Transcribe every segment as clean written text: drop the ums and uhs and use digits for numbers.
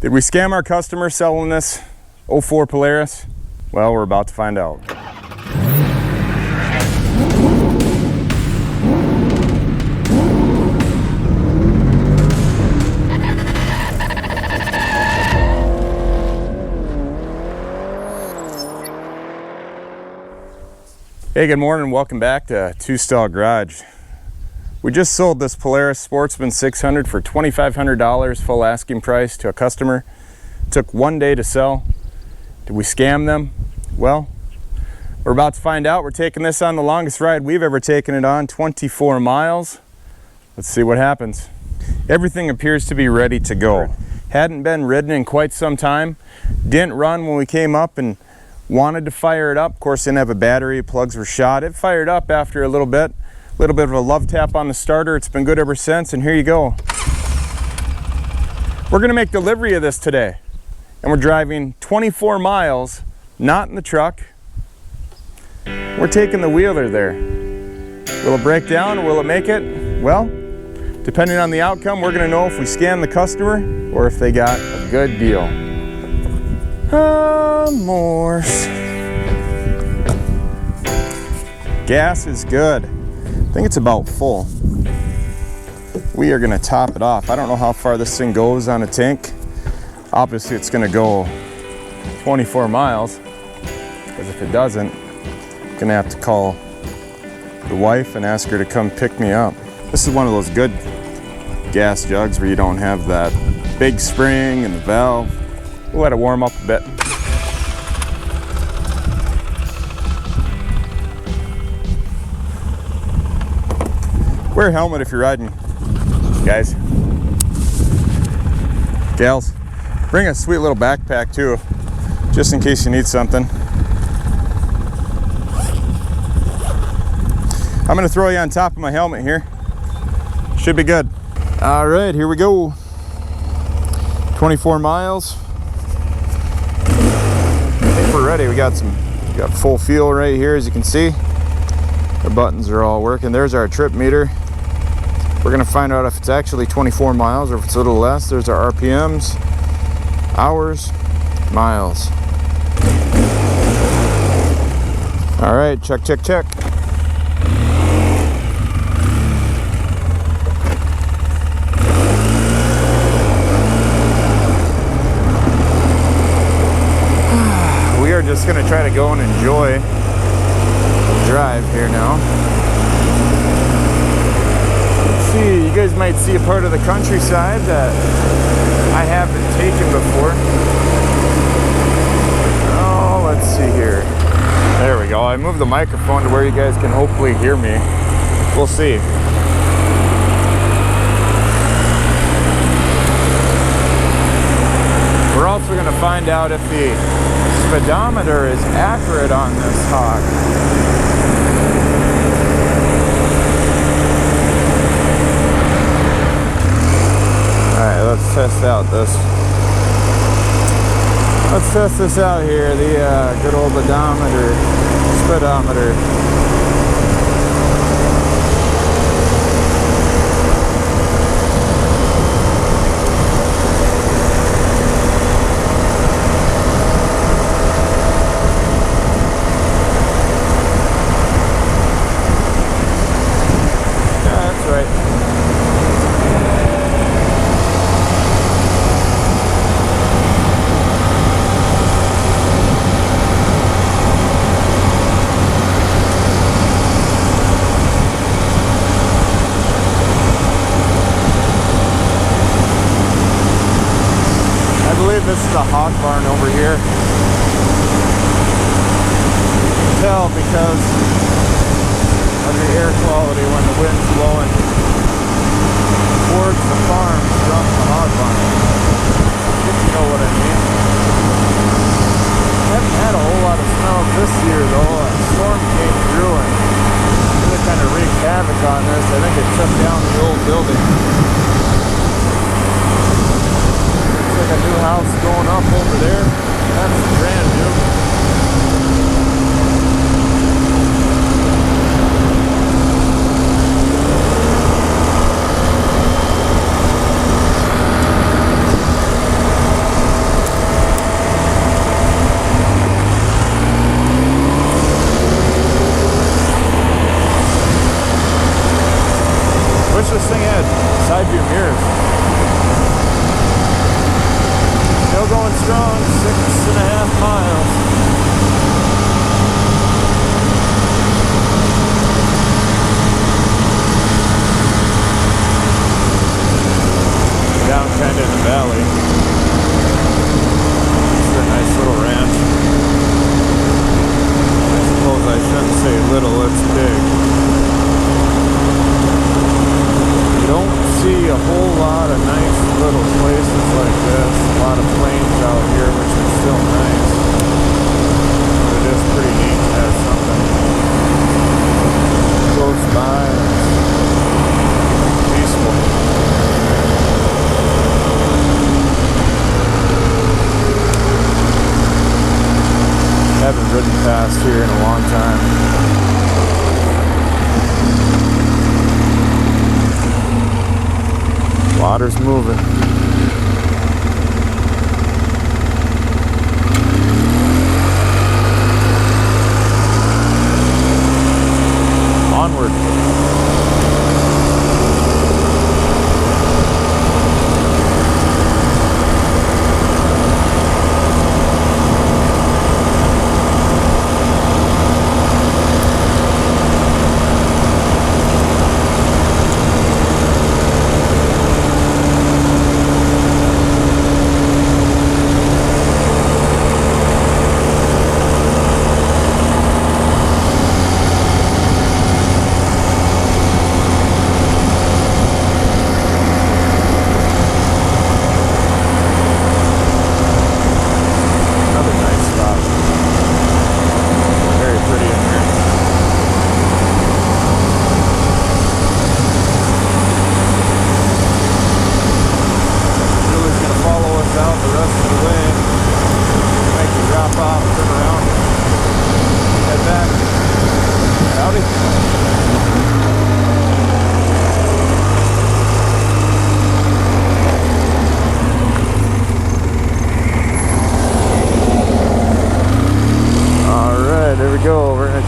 Did we scam our customer selling this 04 Polaris? Well, we're about to find out. Hey, good morning, welcome back to Two Stall Garage. We just sold this Polaris Sportsman 600 for $2,500 full asking price to a customer. It took 1 day to sell. Did we scam them? Well, we're about to find out. We're taking this on the longest ride we've ever taken it on, 24 miles. Let's see what happens. Everything appears to be ready to go. Hadn't been ridden in quite some time. Didn't run when we came up and wanted to fire it up. Of course, didn't have a battery, plugs were shot. It fired up after a little bit of a love tap on the starter. It's been good ever since, and here you go. We're gonna make delivery of this today, and we're driving 24 miles, not in the truck. We're taking the wheeler there. Will it break down or will it make it? Well, depending on the outcome, we're gonna know if we scam the customer or if they got a good deal. Morse. Gas is good. I think it's about full. We are gonna top it off. I don't know how far this thing goes on a tank. Obviously it's gonna go 24 miles, because if it doesn't, I'm gonna have to call the wife and ask her to come pick me up. This is one of those good gas jugs where you don't have that big spring and the valve. We'll let it warm up a bit. Wear a helmet if you're riding, guys. Gals, bring a sweet little backpack too, just in case you need something. I'm gonna throw you on top of my helmet here. Should be good. All right, here we go. 24 miles. I think we're ready. We got full fuel right here, as you can see. The buttons are all working. There's our trip meter. We're gonna find out if it's actually 24 miles or if it's a little less. There's our RPMs, hours, miles. All right, check, check, check. We are just gonna try to go and enjoy the drive here now. You guys might see a part of the countryside that I haven't taken before. Oh, let's see here. There we go. I moved the microphone to where you guys can hopefully hear me. We'll see. We're also going to find out if the speedometer is accurate on this hog. Let's test out this. Let's test this out here. The good old speedometer. Yeah, that's right. This is a hog barn over here. You can tell because of the air quality when the wind's blowing towards the farm from the hog barn. If you know what I mean. I haven't had a whole lot of snow this year though. A storm came through and really kind of wreaked havoc on this. I think it took down the old building. Like a new house going up over there. That's brand new. ridden past here in a long time. Water's moving. Onward.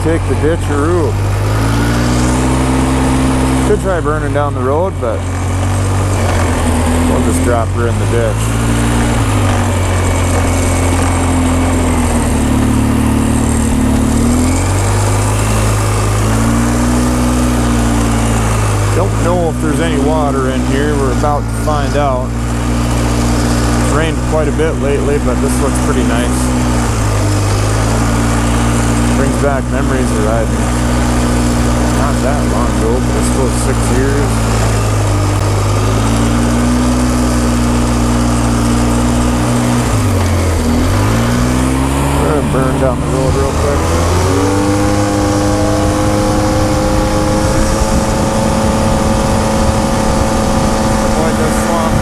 Take the ditcheroo. Could try burning down the road, but we'll just drop her in the ditch. Don't know if there's any water in here. We're about to find out. It's rained quite a bit lately, but this looks pretty nice. Brings back memories of riding. Not that long ago, but I suppose 6 years. We're gonna burn down the road real quick. Avoid this swamp.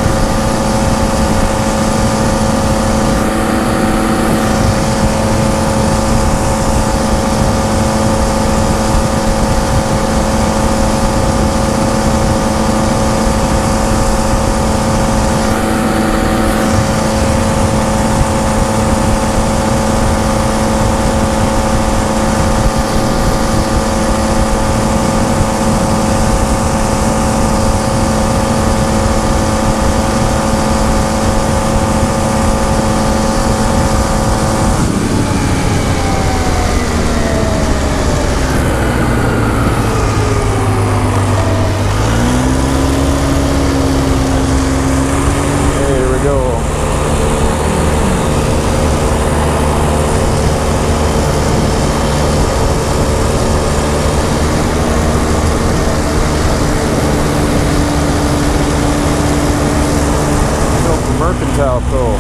Mercantile toll.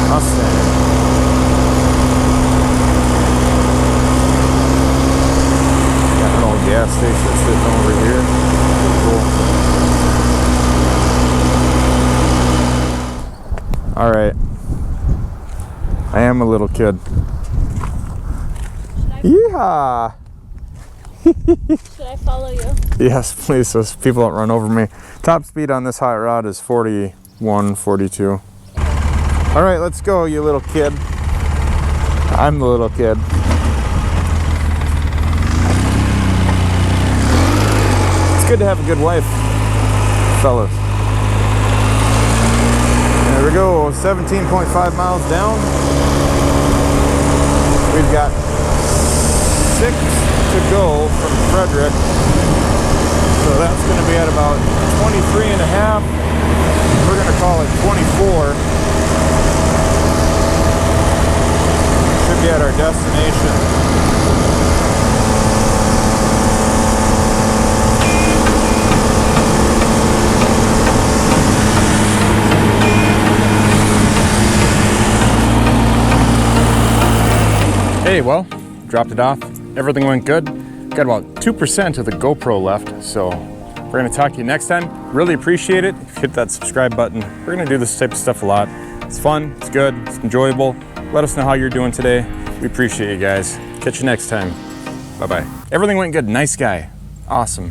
Mustang. Got an old gas station sitting over here. Cool. Alright. I am a little kid. Yeehaw! Should I follow you? Yes, please, so people don't run over me. Top speed on this hot rod is 41, 42. All right, let's go, you little kid. I'm the little kid. It's good to have a good wife, fellas. There we go, 17.5 miles down. We've got 6 to go from Frederick. So that's going to be at about 23 and a half. We're going to call it 24. Should be at our destination. Hey, well, dropped it off. Everything went good. Got about 2% of the GoPro left, so we're gonna talk to you next time. Really appreciate it. Hit that subscribe button. We're gonna do this type of stuff a lot. It's fun, it's good, it's enjoyable. Let us know how you're doing today. We appreciate you guys. Catch you next time. Bye-bye. Everything went good. Nice guy. Awesome.